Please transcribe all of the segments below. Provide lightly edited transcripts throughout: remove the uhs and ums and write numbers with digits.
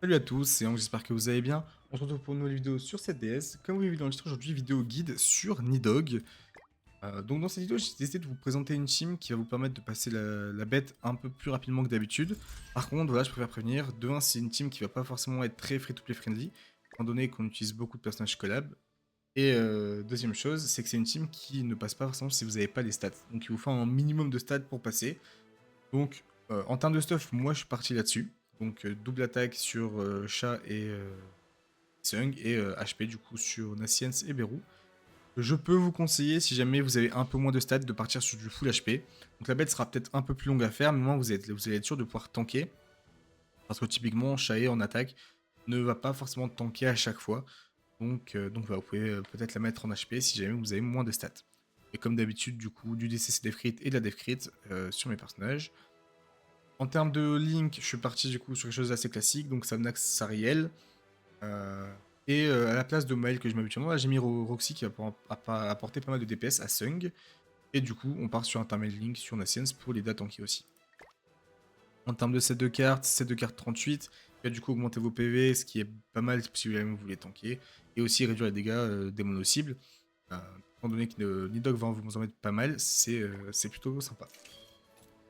Salut à tous, c'est Hank, j'espère que vous allez bien. On se retrouve pour une nouvelle vidéo sur cette DS. Comme vous l'avez vu dans le titre aujourd'hui, vidéo guide sur Nidhogg. Donc dans cette vidéo, j'ai décidé de vous présenter une team qui va vous permettre de passer la bête un peu plus rapidement que d'habitude. Par contre, voilà, je préfère prévenir. De un, c'est une team qui va pas forcément être très free-to-play friendly, étant donné qu'on utilise beaucoup de personnages collab. Et deuxième chose, c'est que c'est une team qui ne passe pas forcément si vous n'avez pas les stats. Donc il vous faut un minimum de stats pour passer. Donc, en termes de stuff, moi je suis parti là-dessus. Donc, double attaque sur Chat et Sung et HP du coup sur Naciens et Beru. Je peux vous conseiller, si jamais vous avez un peu moins de stats, de partir sur du full HP. Donc, la bête sera peut-être un peu plus longue à faire, mais au moins vous allez être sûr de pouvoir tanker. Parce que typiquement, Chae en attaque ne va pas forcément tanker à chaque fois. Donc voilà, vous pouvez peut-être la mettre en HP si jamais vous avez moins de stats. Et comme d'habitude, du coup, du DCC Death Crit et de la Death Crit sur mes personnages. En termes de Link, je suis parti du coup sur quelque chose d'assez classique, donc Samnax Sariel. Euh, à la place de Mael que je m'habitue habituellement, là j'ai mis Roxy qui va apporter pas mal de DPS à Sung. Et du coup, on part sur un Intermède Link sur Naciens pour les tanker aussi. En termes de set de cartes 38, qui va du coup augmenter vos PV, ce qui est pas mal si vous voulez tanker. Et aussi réduire les dégâts des mono-cibles. Étant donné que Nidhogg va vous en mettre pas mal, c'est plutôt sympa.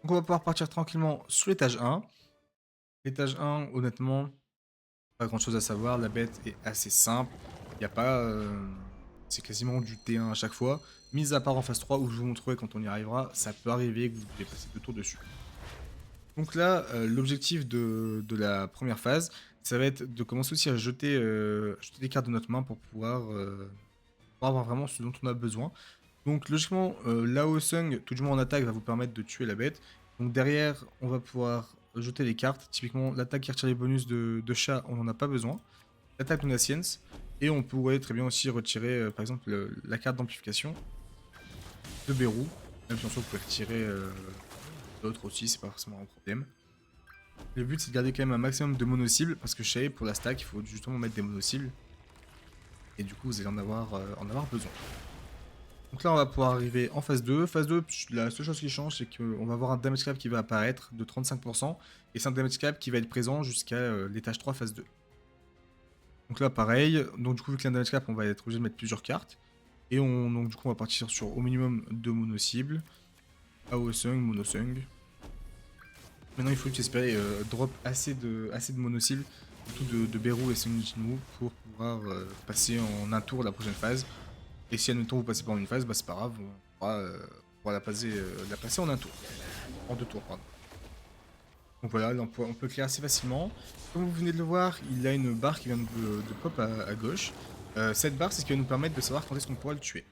Donc on va pouvoir partir tranquillement sur l'étage 1. L'étage 1, honnêtement, pas grand chose à savoir. La bête est assez simple. Il n'y a pas. C'est quasiment du T1 à chaque fois. Mis à part en phase 3 où je vous montrerai quand on y arrivera, ça peut arriver que vous devez passer 2 tours dessus. Donc là, l'objectif de la première phase, ça va être de commencer aussi à jeter des cartes de notre main pour avoir vraiment ce dont on a besoin. Donc logiquement, Lao Sung, tout du moins en attaque, va vous permettre de tuer la bête. Donc derrière, on va pouvoir jeter les cartes. Typiquement, l'attaque qui retire les bonus de chat, on n'en a pas besoin. L'attaque de Naciens. Et on pourrait très bien aussi retirer, par exemple, la carte d'amplification de Beru. Même si en soi, vous pouvez retirer d'autres aussi, c'est pas forcément un problème. Le but, c'est de garder quand même un maximum de mono-cibles, parce que chez pour la stack, il faut justement mettre des mono-cibles. Et du coup, vous allez en avoir besoin. Donc là, on va pouvoir arriver en phase 2. Phase 2, la seule chose qui change, c'est qu'on va avoir un damage cap qui va apparaître de 35%. Et c'est un damage cap qui va être présent jusqu'à l'étage 3, phase 2. Donc là, pareil. Donc du coup, vu qu'il y a un damage cap, on va être obligé de mettre plusieurs cartes. Et donc du coup, on va partir sur au minimum 2 mono-cibles. Aosung, Monosung. Maintenant, il faut espérer drop assez de mono-cibles, surtout de Beru et Sung Jinwoo, pour pouvoir passer en un tour la prochaine phase. Et si admettons vous passez pas en une phase, bah c'est pas grave, on pourra la passer en un tour. En 2 tours, pardon. Donc voilà, là, on peut clear assez facilement. Comme vous venez de le voir, il a une barre qui vient de pop à gauche. Cette barre, c'est ce qui va nous permettre de savoir quand est-ce qu'on pourra le tuer.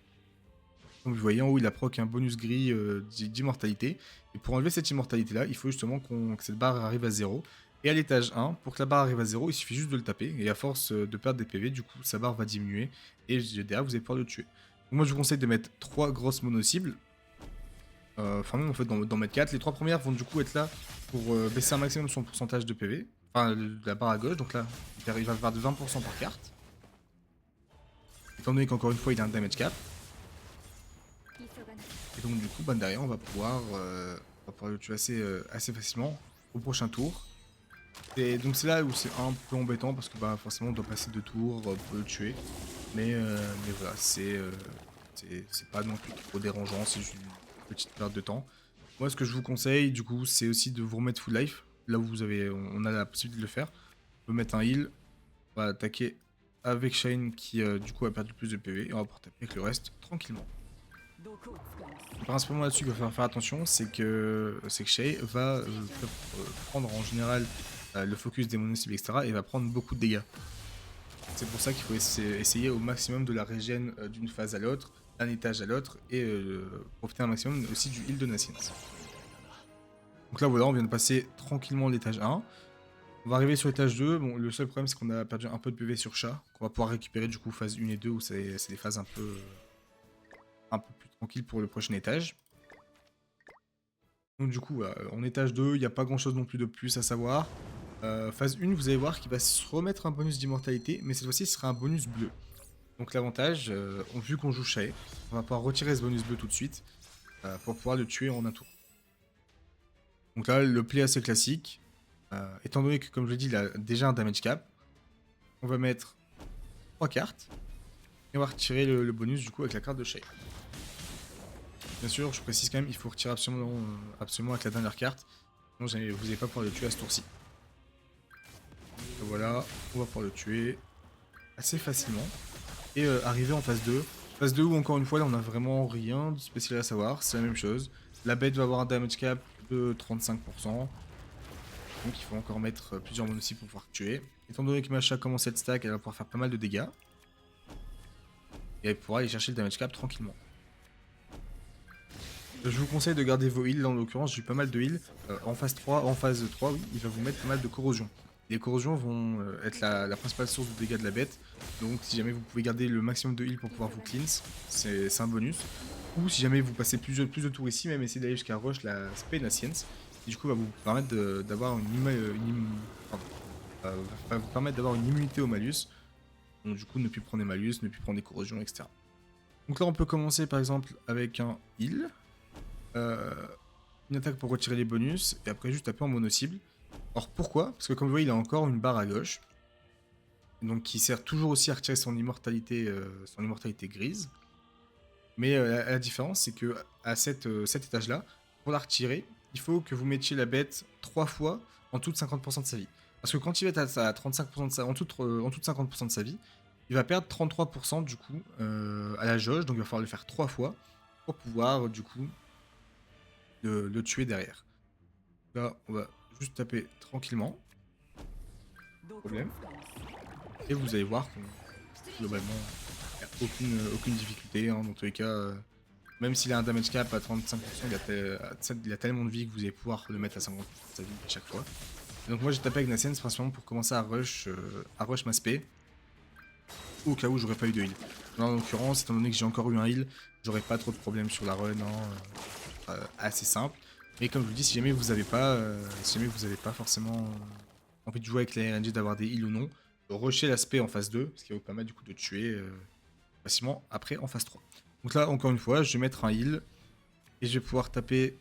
Donc vous voyez en haut, il a proc un bonus gris d'immortalité. Et pour enlever cette immortalité-là, il faut justement que cette barre arrive à 0. Et à l'étage 1, pour que la barre arrive à 0, il suffit juste de le taper. Et à force de perdre des PV, du coup, sa barre va diminuer. Et derrière, vous allez pouvoir le tuer. Donc moi, je vous conseille de mettre 3 grosses mono-cibles. Enfin, non, en fait, d'en mettre 4. Les 3 premières vont du coup être là pour baisser un maximum son pourcentage de PV. Enfin, la barre à gauche. Donc là, il va avoir de 20% par carte. Étant donné qu'encore une fois, il a un damage cap. Et donc, du coup, bah, derrière, on va pouvoir le tuer assez facilement au prochain tour. Et donc, c'est là où c'est un peu embêtant parce que bah, forcément, on doit passer 2 tours pour le tuer. Mais voilà, c'est pas non plus trop dérangeant, c'est juste une petite perte de temps. Moi, ce que je vous conseille, du coup, c'est aussi de vous remettre full life. Là où on a la possibilité de le faire. On peut mettre un heal, on va attaquer avec Shane qui, du coup, a perdu plus de PV et on va pouvoir taper avec le reste tranquillement. Principalement là-dessus qu'il va falloir faire attention, c'est que Shay va prendre en général le focus des mono-cibles, etc. et va prendre beaucoup de dégâts. C'est pour ça qu'il faut essayer au maximum de la régène d'une phase à l'autre, d'un étage à l'autre, et profiter un maximum aussi du heal de Naciens. Donc là voilà, on vient de passer tranquillement l'étage 1. On va arriver sur l'étage 2. Bon, le seul problème c'est qu'on a perdu un peu de PV sur chat, qu'on va pouvoir récupérer du coup phase 1 et 2 où c'est des phases un peu plus tranquilles pour le prochain étage. Donc du coup, en étage 2, il n'y a pas grand chose non plus de plus à savoir. Phase 1, vous allez voir qu'il va se remettre un bonus d'immortalité, mais cette fois-ci ce sera un bonus bleu. Donc l'avantage, vu qu'on joue Shae, on va pouvoir retirer ce bonus bleu tout de suite pour pouvoir le tuer en un tour. Donc là, le play assez classique. Étant donné que, comme je l'ai dit, il a déjà un damage cap, on va mettre 3 cartes. Et on va retirer le bonus du coup avec la carte de Shay. Bien sûr, je précise quand même, il faut retirer absolument avec la dernière carte. Sinon vous n'allez pas pouvoir le tuer à ce tour-ci. Voilà, on va pouvoir le tuer assez facilement. Et arriver en phase 2. Phase 2 où encore une fois là on a vraiment rien de spécial à savoir, c'est la même chose. La bête va avoir un damage cap de 35%. Donc il faut encore mettre plusieurs monocycles pour pouvoir tuer. Étant donné que Masha commence cette stack, elle va pouvoir faire pas mal de dégâts. Et elle pourra aller chercher le damage cap tranquillement. Je vous conseille de garder vos heals, là en l'occurrence j'ai eu pas mal de heals. En phase 3, oui, il va vous mettre pas mal de corrosion. Les corrosions vont être la principale source de dégâts de la bête. Donc si jamais vous pouvez garder le maximum de heals pour pouvoir vous cleanse, c'est un bonus. Ou si jamais vous passez plus de tours ici, même essayez d'aller jusqu'à rush la Spé Science, qui du coup va vous permettre d'avoir va vous permettre d'avoir une immunité au malus. Donc du coup ne plus prendre des malus, ne plus prendre des corrosions, etc. Donc là on peut commencer par exemple avec un heal. Une attaque pour retirer les bonus, et après juste taper en mono-cible. Alors pourquoi? Parce que comme vous voyez, il a encore une barre à gauche, donc qui sert toujours aussi à retirer son immortalité grise. Mais la différence, c'est que à cet étage-là, pour la retirer, il faut que vous mettiez la bête 3 fois en toute 50% de sa vie. Parce que quand il va être à 35% de sa, en toute 50% de sa vie, il va perdre 33% du coup à la jauge, donc il va falloir le faire 3 fois pour pouvoir du coup le tuer derrière. Là, on va juste taper tranquillement. Problème. Et vous allez voir qu'on globalement, il n'y a aucune difficulté. Hein, dans tous les cas, même s'il a un damage cap à 35%, il a tellement de vie que vous allez pouvoir le mettre à 50% de sa vie à chaque fois. Et donc moi j'ai tapé avec Nascence principalement pour commencer à rush ma spé. Au cas où j'aurais pas eu de heal. Là, en l'occurrence, étant donné que j'ai encore eu un heal, j'aurais pas trop de problèmes sur la run. Assez simple. Mais comme je vous dis, si jamais vous avez pas, forcément envie de jouer avec la RNG, d'avoir des heals ou non, rusher l'aspect en phase 2, ce qui va vous permettre du coup de tuer facilement après en phase 3. Donc là, encore une fois, je vais mettre un heal et je vais pouvoir taper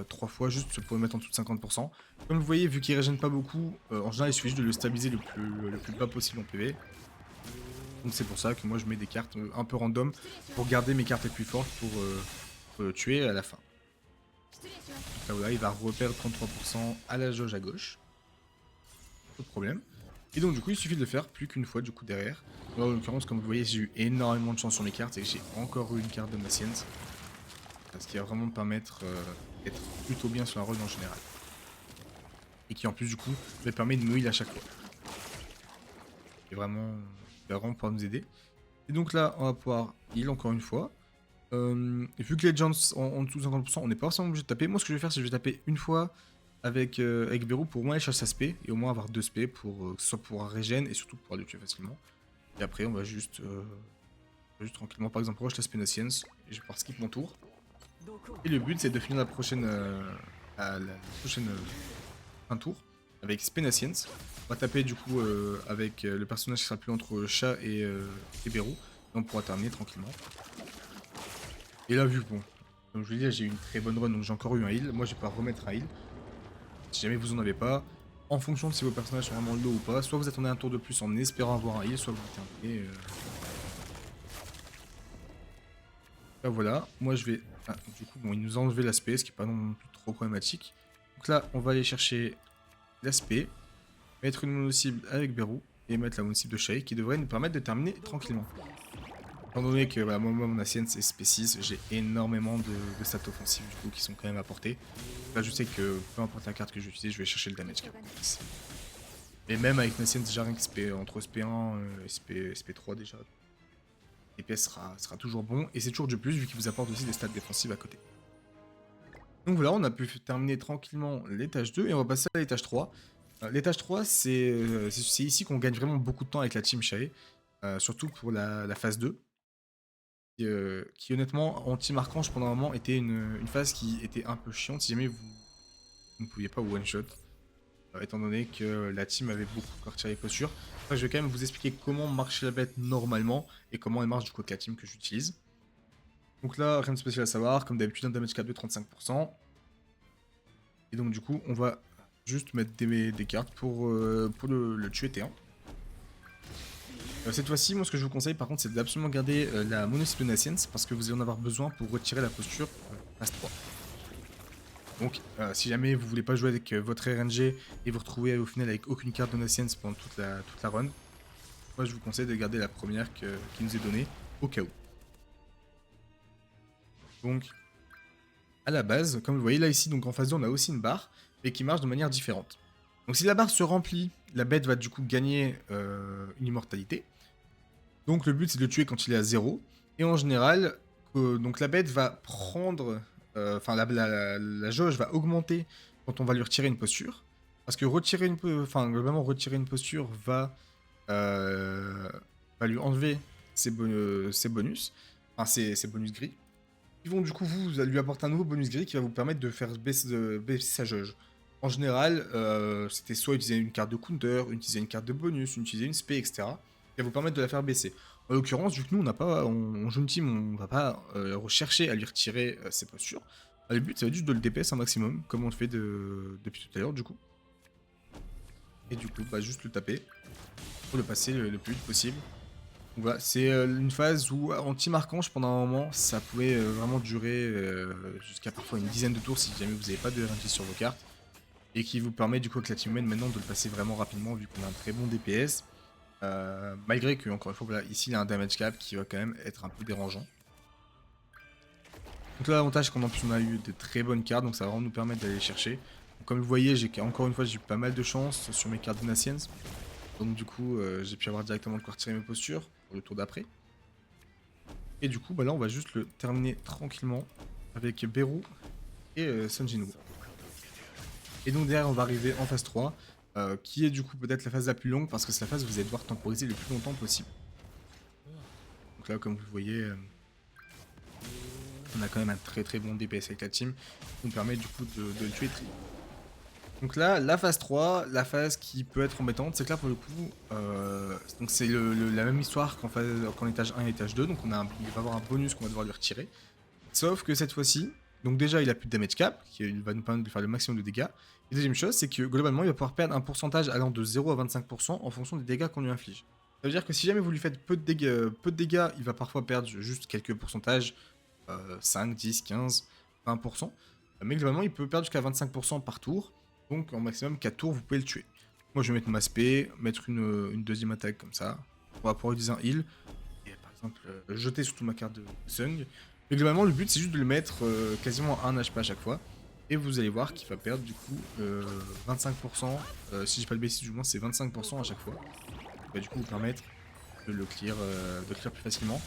3 fois juste pour le mettre en dessous de 50%. Comme vous voyez, vu qu'il régène pas beaucoup, en général il suffit juste de le stabiliser le plus bas possible en PV. Donc c'est pour ça que moi je mets des cartes un peu random pour garder mes cartes les plus fortes pour le tuer à la fin. Là, voilà, il va reperdre 33% à la jauge à gauche. Pas de problème. Et donc du coup il suffit de le faire plus qu'une fois du coup derrière. Là, en l'occurrence comme vous voyez j'ai eu énormément de chance sur mes cartes et j'ai encore eu une carte de ma science. Ce qui va vraiment me permettre d'être plutôt bien sur la run en général. Et qui en plus du coup me permet de me heal à chaque fois. Et vraiment, il va vraiment pouvoir nous aider. Et donc là on va pouvoir heal encore une fois. Et vu que les gens en dessous de 50%, on n'est pas forcément obligé de taper. Moi, ce que je vais faire, c'est que je vais taper une fois avec Beru pour au moins aller chercher sa spé et au moins avoir 2 spé pour que ce soit pour un régène et surtout pour pouvoir le tuer facilement. Et après, on va juste tranquillement, par exemple, rush la spé Science et je vais pouvoir skip mon tour. Et le but, c'est de finir la prochaine un tour avec spé Science. On va taper du coup avec le personnage qui sera plus entre Chat et Beru. Et on pourra terminer tranquillement. Et là, vu que bon, comme je vous l'ai dit, j'ai eu une très bonne run, donc j'ai encore eu un heal. Moi, je vais pas remettre un heal. Si jamais vous en avez pas, en fonction de si vos personnages sont vraiment low ou pas, soit vous attendez un tour de plus en espérant avoir un heal, soit vous terminez. Là, voilà. Moi, je vais. Ah, du coup, bon, il nous a enlevé l'aspect, ce qui est pas non plus trop problématique. Donc là, on va aller chercher l'aspect, mettre une mono-cible avec Beru et mettre la mono-cible de Shay qui devrait nous permettre de terminer tranquillement. Étant donné que voilà, moi mon Ascience est spé6, j'ai énormément de stats offensives du coup qui sont quand même à portée. Là je sais que peu importe la carte que je vais utiliser, je vais chercher le damage cap. Et même avec une Ascience déjà rien que entre SP1 et SP3 déjà, DPS sera toujours bon et c'est toujours du plus vu qu'il vous apporte aussi des stats défensives à côté. Donc voilà, on a pu terminer tranquillement l'étage 2 et on va passer à l'étage 3. L'étage 3 c'est ici qu'on gagne vraiment beaucoup de temps avec la team Shay, surtout pour la phase 2. Qui honnêtement, en team archange pendant un moment était une phase qui était un peu chiante si jamais vous ne pouviez pas one shot, étant donné que la team avait beaucoup retiré les postures. Enfin, je vais quand même vous expliquer comment marche la bête normalement et comment elle marche du coup avec la team que j'utilise. Donc là, rien de spécial à savoir, comme d'habitude un damage cap de 35%. Et donc du coup, on va juste mettre des cartes pour le tuer T1. Cette fois-ci, moi ce que je vous conseille par contre c'est d'absolument garder la monocycle de Nascience parce que vous allez en avoir besoin pour retirer la posture phase 3. Donc si jamais vous voulez pas jouer avec votre RNG et vous retrouver au final avec aucune carte de Nascience pendant toute la run, moi je vous conseille de garder la première qui nous est donnée au cas où. Donc à la base, comme vous voyez là ici, donc en phase 2 on a aussi une barre, mais qui marche de manière différente. Donc si la barre se remplit, la bête va du coup gagner une immortalité. Donc le but c'est de le tuer quand il est à 0. Et en général, donc la bête va prendre... Enfin la jauge va augmenter quand on va lui retirer une posture. Parce que globalement retirer une posture va lui enlever ses bonus. Enfin ses bonus gris. Ils vont du coup lui apporter un nouveau bonus gris qui va vous permettre de faire baisser sa jauge. En général, c'était soit utiliser une carte de counter, utiliser une carte de bonus, utiliser une spé, etc. qui va vous permettre de la faire baisser. En l'occurrence, vu que nous, on joue une team, on va pas rechercher à lui retirer ses postures. Le but, ça va être juste de le DPS un maximum, comme on le fait depuis tout à l'heure, du coup. Et du coup, juste le taper pour le passer le plus vite possible. Donc voilà, c'est une phase où en team archange pendant un moment ça pouvait vraiment durer jusqu'à parfois une dizaine de tours si jamais vous n'avez pas de RNG sur vos cartes. Et qui vous permet du coup avec la team humaine maintenant de le passer vraiment rapidement vu qu'on a un très bon DPS. Malgré que, encore une fois, voilà, ici il y a un damage cap qui va quand même être un peu dérangeant. Donc là l'avantage c'est qu'en plus on a eu de très bonnes cartes donc ça va vraiment nous permettre d'aller les chercher. Donc, comme vous voyez, encore une fois j'ai eu pas mal de chance sur mes cartes de Nascience. Donc du coup j'ai pu avoir directement de quoi retirer mes postures pour le tour d'après. Et du coup là on va juste le terminer tranquillement avec Beru et Sun Jinwoo. Et donc derrière on va arriver en phase 3 qui est du coup peut-être la phase la plus longue parce que c'est la phase où vous allez devoir temporiser le plus longtemps possible. Donc là comme vous le voyez on a quand même un très bon DPS avec la team qui nous permet du coup de le tuer très. Donc là, la phase 3, la phase qui peut être embêtante, c'est que là pour le coup, donc c'est la même histoire qu'en étage 1 et étage 2, donc il va avoir un bonus qu'on va devoir lui retirer. Sauf que cette fois-ci, donc déjà il a plus de damage cap, qui va nous permettre de faire le maximum de dégâts. Et deuxième chose, c'est que globalement il va pouvoir perdre un pourcentage allant de 0 à 25% en fonction des dégâts qu'on lui inflige. Ça veut dire que si jamais vous lui faites peu de dégâts, il va parfois perdre juste quelques pourcentages, 5, 10, 15, 20%. Mais globalement il peut perdre jusqu'à 25% par tour. Donc en maximum 4 tours, vous pouvez le tuer. Moi je vais mettre ma spé, mettre une deuxième attaque comme ça. On va pouvoir utiliser un heal. Et par exemple, jeter surtout ma carte de Sung. Mais globalement, le but c'est juste de le mettre quasiment à 1 HP à chaque fois. Et vous allez voir qu'il va perdre du coup 25%. Si j'ai pas le B6, du moins c'est 25% à chaque fois. Ça va du coup vous permettre de le clear plus facilement.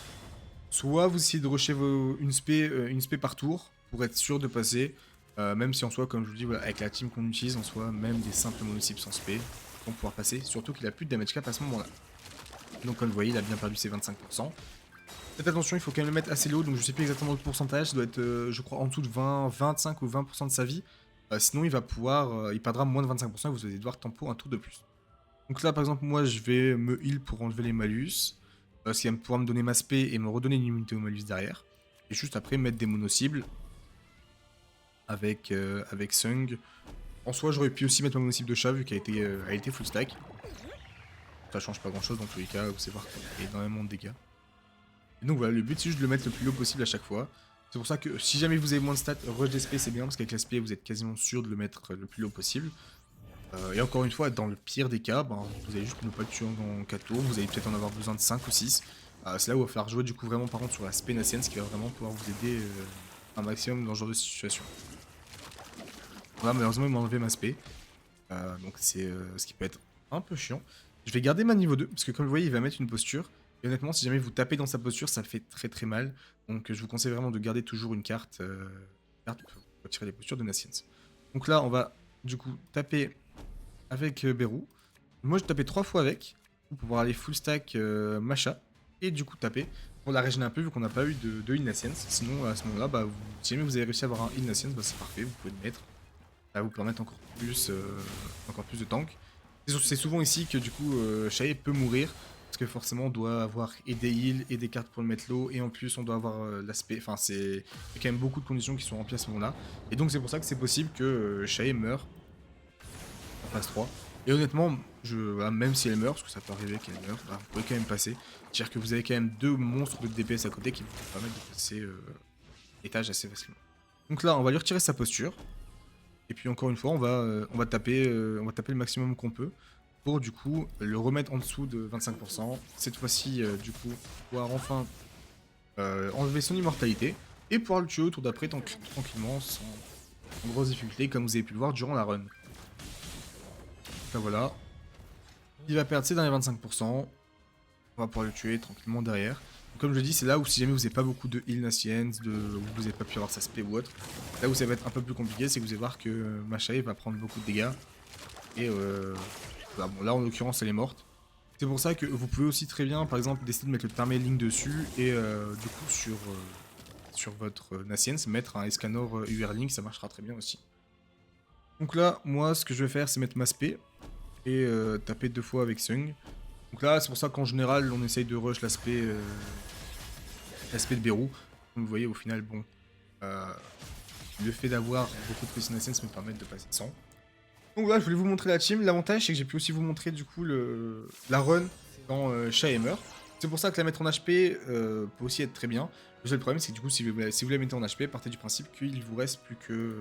Soit vous essayez de rusher une spé par tour pour être sûr de passer. Même si en soi, comme je vous dis, voilà, avec la team qu'on utilise, en soi, même des simples monocycles sans spé, vont pouvoir passer. Surtout qu'il a plus de damage cap à ce moment-là. Donc comme vous voyez, il a bien perdu ses 25%. Faites attention, il faut quand même le mettre assez low, donc je sais plus exactement le pourcentage, ça doit être, je crois, en dessous de 20, 25 ou 20% de sa vie. Sinon, il perdra moins de 25% et vous allez devoir tempo un tour de plus. Donc là, par exemple, moi, je vais me heal pour enlever les malus, ce qui va pouvoir me donner ma spé et me redonner une immunité aux malus derrière. Et juste après, mettre des mono-cibles avec Sung. En soi, j'aurais pu aussi mettre ma mono-cible de chat vu qu'elle a été full stack. Ça change pas grand-chose dans tous les cas, vous savez voir qu'il y a énormément de dégâts. Et donc voilà, le but c'est juste de le mettre le plus low possible à chaque fois. C'est pour ça que si jamais vous avez moins de stats, rush d'SP c'est bien parce qu'avec l'SP vous êtes quasiment sûr de le mettre le plus low possible. Et encore une fois, dans le pire des cas, vous allez juste ne pas le tuer en 4 tours, vous allez peut-être en avoir besoin de 5 ou 6. C'est là où il va falloir jouer du coup vraiment par contre sur la spé Nascience qui va vraiment pouvoir vous aider un maximum dans ce genre de situation. Voilà, malheureusement il m'a enlevé ma spé. Donc c'est ce qui peut être un peu chiant. Je vais garder ma niveau 2 parce que comme vous voyez il va mettre une posture. Et honnêtement si jamais vous tapez dans sa posture ça fait très mal. Donc je vous conseille vraiment de garder toujours une carte, pour retirer les postures de Nascience. Donc là on va du coup taper avec Beru. Moi je tapais 3 fois avec pour pouvoir aller full stack Masha. Et du coup taper pour la régénérer un peu vu qu'on n'a pas eu de heal Nascience. Sinon à ce moment là si jamais vous avez réussi à avoir un heal Nascience c'est parfait, vous pouvez le mettre. Ça va vous permettre encore plus de tank. C'est souvent ici que du coup Shay peut mourir. Parce que forcément on doit avoir et des heals et des cartes pour le mettre low. Et en plus on doit avoir l'aspect. Enfin il y a quand même beaucoup de conditions qui sont remplies à ce moment là. Et donc c'est pour ça que c'est possible que Shay meure en phase 3. Et honnêtement, voilà, même si elle meurt, parce que ça peut arriver qu'elle meure, bah, vous pouvez quand même passer. C'est-à-dire que vous avez quand même deux monstres de DPS à côté qui vous permettent de passer l'étage assez facilement. Donc là, on va lui retirer sa posture. Et puis encore une fois, on va taper le maximum qu'on peut pour du coup le remettre en dessous de 25%. Cette fois-ci, du coup, pouvoir enfin enlever son immortalité et pouvoir le tuer au tour d'après tranquillement, sans grosse difficulté, comme vous avez pu le voir durant la run. Là voilà, il va perdre ses derniers 25%. On va pouvoir le tuer tranquillement derrière. Donc, comme je dis, c'est là où si jamais vous n'avez pas beaucoup de heal Naciens, où vous n'avez pas pu avoir sa spé ou autre, là où ça va être un peu plus compliqué, c'est que vous allez voir que Machae va prendre beaucoup de dégâts. Et voilà, bon, là en l'occurrence elle est morte. C'est pour ça que vous pouvez aussi très bien, par exemple, décider de mettre le Thermaling dessus et du coup sur votre Naciens, mettre un Escanor UR-Link, ça marchera très bien aussi. Donc là, moi, ce que je vais faire, c'est mettre ma spé et taper 2 fois avec Sung. Donc là, c'est pour ça qu'en général, on essaye de rush l'aspect de Bérou. Comme vous voyez, au final, bon, euh, le fait d'avoir beaucoup de Naciens me permet de passer sans. Donc voilà, je voulais vous montrer la team. L'avantage, c'est que j'ai pu aussi vous montrer du coup la run dans Shaemer. C'est pour ça que la mettre en HP peut aussi être très bien. Le seul problème, c'est que du coup, si vous la mettez en HP, partez du principe qu'il vous reste plus que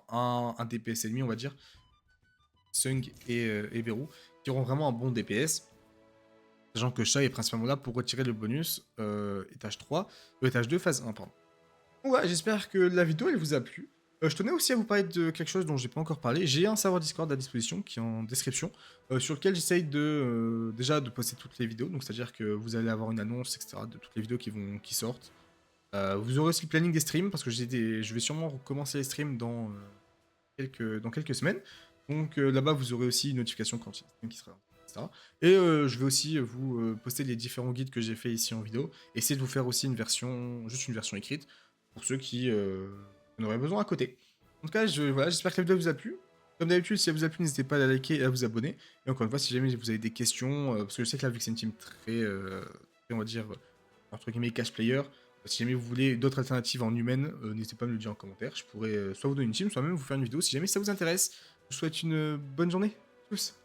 un DPS ennemi, on va dire, Sung et Beru, qui auront vraiment un bon DPS. Sachant que Shai est principalement là pour retirer le bonus étage 3, étage 2, phase 1, pardon. Donc voilà, j'espère que la vidéo elle vous a plu. Je tenais aussi à vous parler de quelque chose dont j'ai pas encore parlé. J'ai un serveur Discord à disposition qui est en description, sur lequel j'essaye déjà de poster toutes les vidéos. Donc c'est-à-dire que vous allez avoir une annonce, etc. de toutes les vidéos qui sortent. Vous aurez aussi le planning des streams parce que je vais sûrement recommencer les streams dans quelques semaines. Donc là-bas vous aurez aussi une notification quand il y a un stream qui sera, etc. Et je vais aussi vous poster les différents guides que j'ai fait ici en vidéo. Essayer de vous faire aussi juste une version écrite pour ceux qui en auraient besoin à côté. En tout cas, voilà, j'espère que la vidéo vous a plu. Comme d'habitude, si elle vous a plu, n'hésitez pas à la liker et à vous abonner. Et encore une fois, si jamais vous avez des questions, parce que je sais que là, vu que c'est une team très, on va dire, entre guillemets, cash player, si jamais vous voulez d'autres alternatives en humaine, n'hésitez pas à me le dire en commentaire. Je pourrais soit vous donner une team, soit même vous faire une vidéo si jamais ça vous intéresse. Je vous souhaite une bonne journée. Tous.